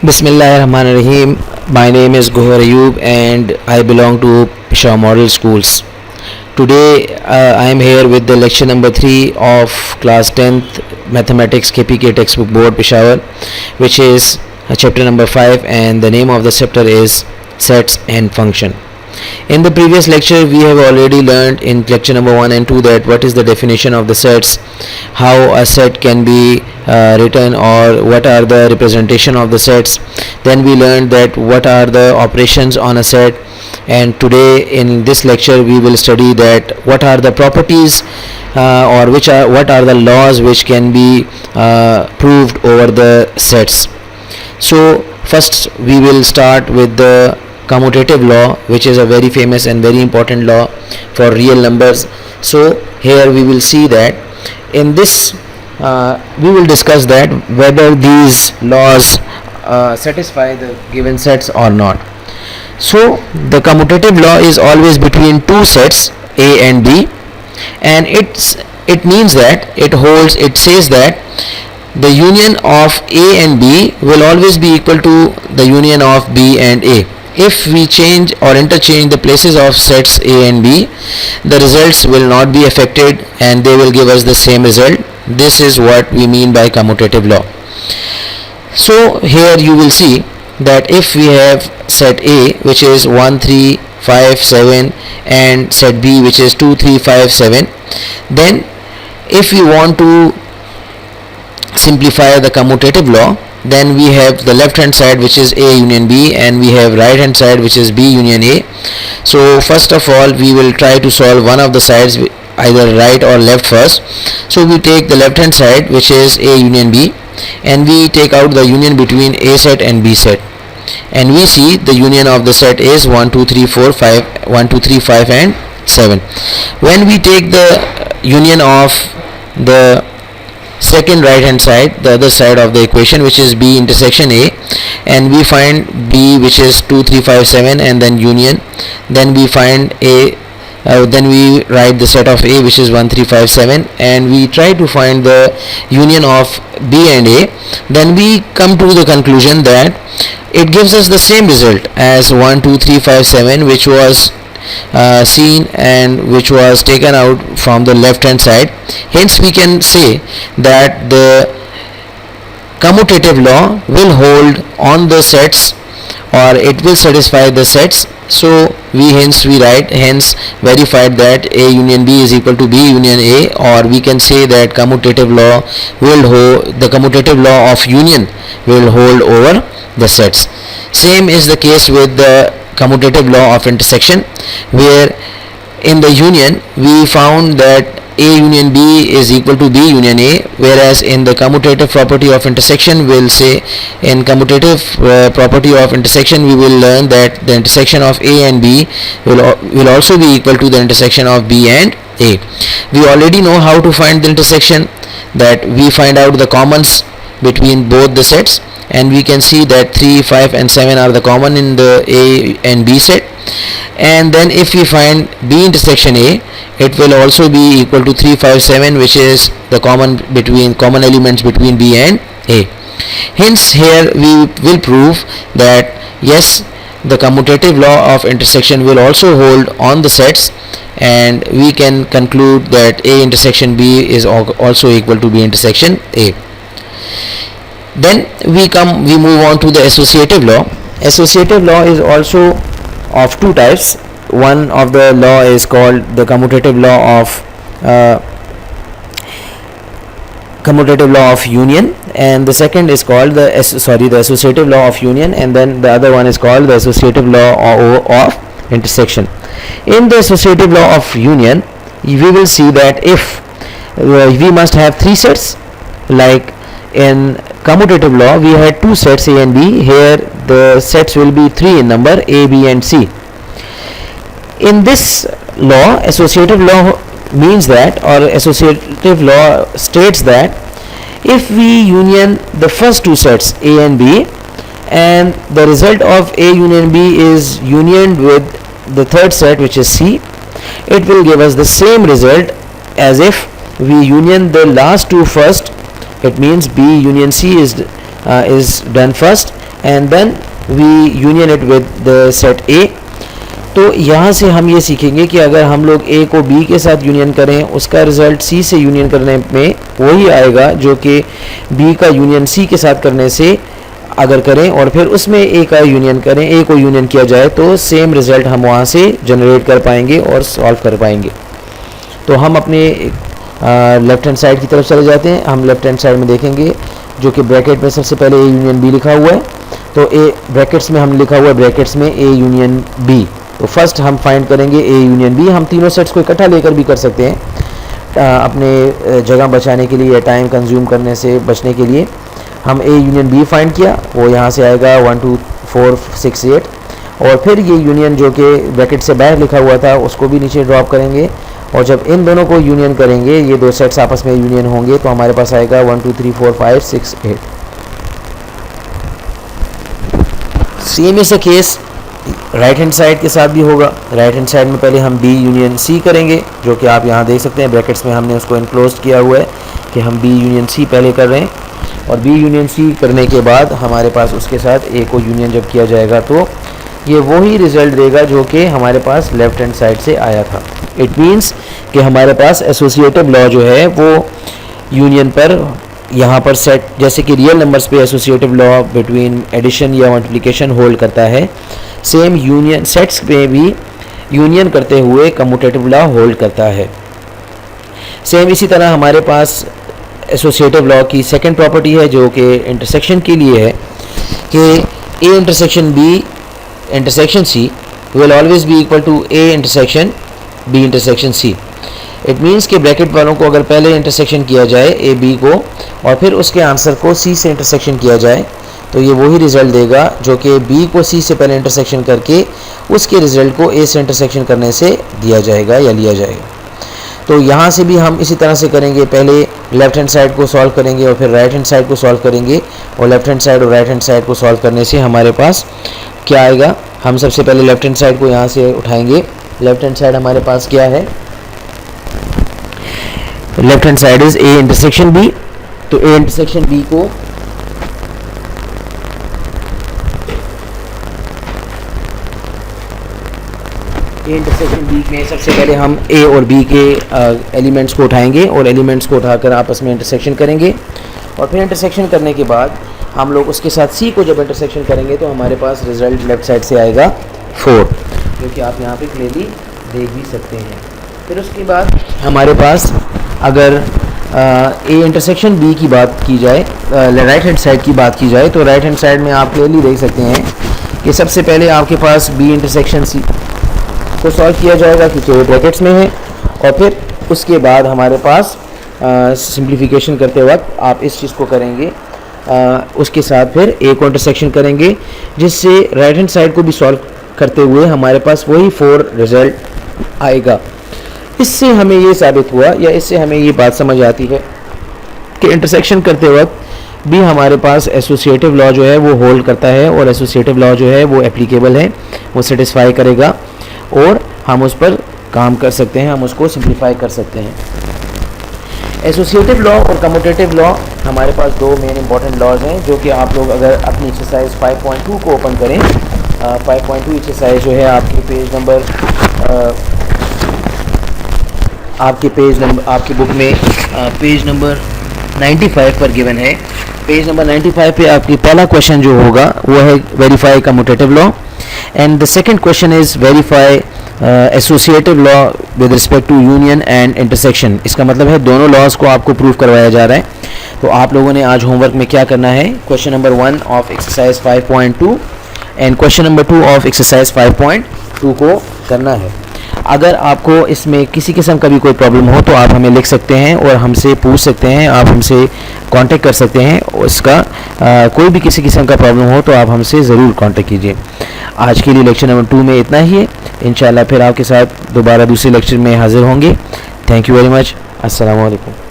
Bismillahirrahmanirrahim. My name is Gohar Ayub and I belong to Peshawar Model Schools. Today I am here with the lecture number 3 of class 10th Mathematics KPK textbook board Peshawar, which is chapter number 5, and the name of the chapter is sets and function. In the previous lecture we have already learned in lecture number 1 and 2 that what is the definition of the sets, how a set can be written, or what are the representation of the sets. Then we learned that what are the operations on a set, and today in this lecture we will study that what are the properties or what are the laws which can be proved over the sets. So first we will start with the commutative law, which is a very famous and very important law for real numbers. So here we will see that in this we will discuss that whether these laws satisfy the given sets or not. So the commutative law is always between two sets A and B, and it means that it says that the union of A and B will always be equal to the union of B and A. If we change or interchange the places of sets A and B, the results will not be affected and they will give us the same result. This is what we mean by commutative law. So here you will see that if we have set A, which is 1 3 5 7, and set B, which is 2 3 5 7, then if we want to simplify the commutative law, then we have the left hand side, which is A union B, and we have right hand side, which is B union A. So first of all we will try to solve one of the sides, either right or left first. So we take the left hand side, which is A union B, and we take out the union between A set and B set, and we see the union of the set is 1 2 3 4 5 1 2 3 5 and 7. When we take the union of the second right hand side, the other side of the equation, which is B intersection A, and we find B, which is 2 3 5 7, and then union, then we find A, then we write the set of A, which is 1 3 5 7, and we try to find the union of B and A. Then we come to the conclusion that it gives us the same result as 1 2 3 5 7, which was seen and which was taken out from the left hand side. Hence we can say that the commutative law will hold on the sets, or it will satisfy the sets. So we hence verified that A union B is equal to B union A, or we can say that commutative law will hold, the commutative law of union will hold over the sets. Same is the case with the commutative law of intersection, where in the union we found that A union B is equal to B union A, whereas in the commutative property of intersection we'll say, in commutative property of intersection we will learn that the intersection of A and B will also be equal to the intersection of B and A. We already know how to find the intersection, that we find out the commons between both the sets, and we can see that 3 5 and 7 are the common in the A and B set. And then if we find B intersection A, it will also be equal to 3 5 7, which is the common elements between B and A. Hence here we will prove that yes, the commutative law of intersection will also hold on the sets, and we can conclude that A intersection B is also equal to B intersection A. Then we move on to the associative law. Associative law is also of two types. One of the law is called the commutative law of union, and the second is called the associative law of union, and then the other one is called the associative law of intersection. In the associative law of union, we will see that if we must have three sets, like in commutative law we had two sets A and B. Here the sets will be three in number, A, B and C. In this law, associative law means that, or associative law states that if we union the first two sets A and B, and the result of A union B is unioned with the third set, which is C, it will give us the same result as if we union the last two first. It means B union C is done first, and then we union it with the set A. तो यहाँ से हम ये सीखेंगे कि अगर हम लोग A को B के साथ यूनियन करें, उसका रिज़ल्ट C से यूनियन करने में वही आएगा जो कि B का यूनियन C के साथ करने से अगर करें, और फिर उसमें A का यूनियन करें, A को यूनियन किया जाए तो सेम रिज़ल्ट हम वहाँ से जनरेट कर पाएंगे और सॉल्व कर पाएंगे। तो हम अपने लेफ़्ट हैंड साइड की तरफ चले जाते हैं। हम लेफ़्ट हैंड साइड में देखेंगे जो कि ब्रैकेट में सबसे पहले A यूनियन B लिखा हुआ है, तो A ब्रैकेट्स में हम लिखा हुआ है ब्रैकेट्स में A यूनियन B। तो फर्स्ट हम फाइंड करेंगे A यूनियन B। हम तीनों सेट्स को इकट्ठा लेकर भी कर सकते हैं अपने जगह बचाने के लिए या टाइम कंज्यूम करने से बचने के लिए। हम A यूनियन B फाइंड किया, वो यहाँ से आएगा 1 2 4 6 8, और फिर ये यूनियन जो कि ब्रैकेट से बाहर लिखा हुआ था उसको भी नीचे ड्रॉप करेंगे, और जब इन दोनों को यूनियन करेंगे, ये दो सेट्स आपस में यूनियन होंगे, तो हमारे पास आएगा 1 2 3 4 5 6 8। सेम इस केस राइट हैंड साइड के साथ भी होगा। राइट हैंड साइड में पहले हम B यूनियन C करेंगे, जो कि आप यहाँ देख सकते हैं ब्रैकेट्स में हमने उसको इनक्लोज किया हुआ है कि हम B यूनियन C पहले कर रहे हैं, और B यूनियन C करने के बाद हमारे पास उसके साथ A को यूनियन जब किया जाएगा तो ये वही रिज़ल्ट देगा जो कि हमारे पास लेफ़्ट हैंड साइड से आया था। इट मीन्स कि हमारे पास एसोसिएटिव लॉ जो है वो यूनियन पर यहाँ पर सेट, जैसे कि रियल नंबर्स पे एसोसिएटिव लॉ बिटवीन एडिशन या मल्टीप्लिकेशन होल्ड करता है, सेम यूनियन सेट्स पे भी यूनियन करते हुए कम्यूटेटिव लॉ होल्ड करता है। सेम इसी तरह हमारे पास एसोसिएटिव लॉ की सेकंड प्रॉपर्टी है जो कि इंटरसेक्शन के लिए है कि A intersection B intersection C will always be equal to A intersection B intersection C। It means कि ब्रैकेट वालों को अगर पहले इंटरसेक्शन किया जाए A B को और फिर उसके आंसर को C से इंटरसेक्शन किया जाए तो ये वही रिज़ल्ट देगा जो कि B को C से पहले इंटरसेक्शन करके उसके रिज़ल्ट को A से इंटरसेक्शन करने से दिया जाएगा या लिया जाएगा। तो यहाँ से भी हम इसी तरह से करेंगे, पहले लेफ़्ट हैंड साइड को सॉल्व करेंगे और फिर राइट हैंड साइड को सॉल्व करेंगे, और लेफ़्ट हैंड साइड और राइट हैंड साइड को सॉल्व करने से हमारे पास क्या आएगा। हम सबसे पहले लेफ़्ट हैंड साइड को यहाँ से उठाएंगे। लेफ़्ट हैंड साइड हमारे पास क्या है, left hand side is A intersection B। तो A इंटरसेक्शन B को इंटरसेक्शन B में सबसे पहले हम A और B के एलिमेंट्स को उठाएंगे और एलिमेंट्स को उठाकर आपस में इंटरसेक्शन करेंगे, और फिर इंटरसेक्शन करने के बाद हम लोग उसके साथ C को जब इंटरसेक्शन करेंगे तो हमारे पास रिज़ल्ट लेफ़्ट साइड से आएगा 4, जो कि आप यहाँ पे क्लियरली देख भी सकते हैं। फिर उसके बाद हमारे पास अगर A इंटरसेक्शन B की बात की जाए, राइट हैंड साइड की बात की जाए, तो राइट हैंड साइड में आप क्लियरली देख सकते हैं कि सबसे पहले आपके पास B इंटरसेक्शन C को सॉल्व किया जाएगा क्योंकि वो ब्रैकेट्स में है, और फिर उसके बाद हमारे पास सिंप्लीफिकेशन करते वक्त आप इस चीज़ को करेंगे, उसके साथ फिर A को इंटरसेक्शन करेंगे, जिससे राइट हैंड साइड को भी सॉल्व करते हुए हमारे पास वही 4 रिज़ल्ट आएगा। इससे हमें ये साबित हुआ या इससे हमें ये बात समझ आती है कि इंटरसेक्शन करते वक्त भी हमारे पास एसोसिएटिव लॉ जो है वो होल्ड करता है, और एसोसिएटिव लॉ जो है वो एप्लीकेबल है, वो सेटिस्फाई करेगा और हम उस पर काम कर सकते हैं, हम उसको सिंप्लीफाई कर सकते हैं। एसोसिएटिव लॉ और कम्यूटेटिव लॉ हमारे पास दो मेन इंपॉर्टेंट लॉज हैं, जो कि आप लोग अगर अपनी एक्सरसाइज 5.2 को ओपन करें, 5.2 एक्सरसाइज जो है आपके आपकी बुक में पेज नंबर 95 पर गिवन है। पेज नंबर 95 पे आपकी पहला क्वेश्चन जो होगा वो है verify commutative law, and the second question is verify associative law with respect to union and intersection. इसका मतलब है दोनों लॉज को आपको प्रूव करवाया जा रहा है। तो आप लोगों ने आज होमवर्क में क्या करना है, question number 1 of exercise 5.2 and question number 2 of exercise 5.2 को करना है। अगर आपको इसमें किसी किस्म का भी कोई प्रॉब्लम हो तो आप हमें लिख सकते हैं और हमसे पूछ सकते हैं, आप हमसे कांटेक्ट कर सकते हैं। उसका कोई भी किसी किस्म का प्रॉब्लम हो तो आप हमसे ज़रूर कांटेक्ट कीजिए। आज के लिए लेक्चर नंबर 2 में इतना ही है। इंशाल्लाह फिर आपके साथ दोबारा दूसरे लेक्चर में हाज़िर होंगे। Thank you very much. अस्सलाम वालेकुम।